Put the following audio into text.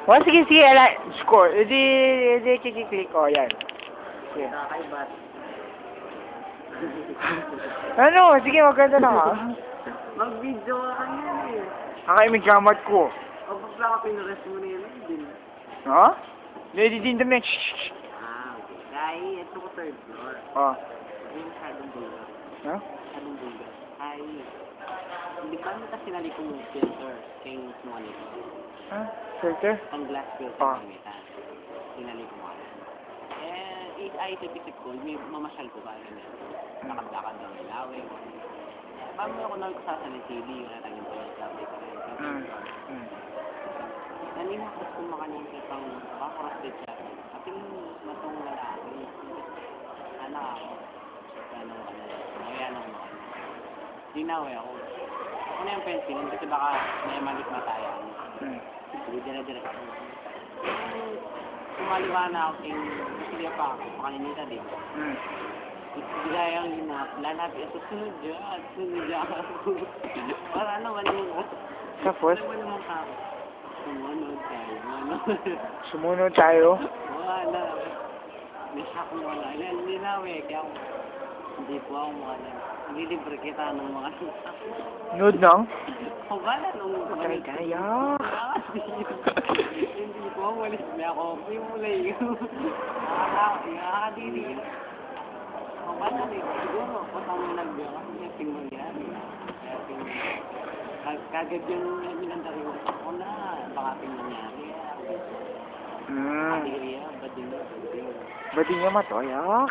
O, sige, sige, score. Edi, kikiklik ko, yan. Sige. Nakakaibat. Ano? Sige, maganda na ka. Mag-video ka kanyan eh. Kakaimig kamat ko. O baka ka pinurest mo na yun din. Ha? Lady din dami. Ah, okay. Ay, ito ko third floor. Oh. Ay, masyadong bulgar. Ha? Masyadong bulgar. Ay, hindi pa mo kasi nali ko yung filter. Kayong monitor. Ha? Filter? Ang glass filter Ah. gamitan. Tinali ko nga. Isip-isip ko, may mamasyal ko ba ganyan. Lakad-lakad ng ilawin. Paano ako nang kasasalin TV, wala tayong sabi ko rin. Nanimakot ko makanyang kitang pakarasted siya. At yung matong lalaki, anak ako. Gano'n ka na. Ngayon ako makanya. Dinaway ako. Ako na yung pencilin kasi baka may malit matayan. Sige, dire-dire. Kumaliwa na ako yung hindi pa ako, pakaninita din. Bigay ang linap, lalapit ako, sunod dyan ako. Para ano, wala mo. Tapos? Wala mo ka ako. Sumunod tayo, ano. Sumunod tayo? Wala. May shock mo wala. Hindi na, kaya ako. Hindi po ako makala. Hindi libre kita ng mga Nude nang? O bala nung Kaya. Hindi po, walis na ako. Pimulay ko. Nakakadiri. O bala rin. Siguro, patang mo nagbiya kasi may tingnan yan. Kagad yung minandari ko. Ako na, baka tingnan nangyari. Kadiri yan, bading mo. Ba't di niya matoyak?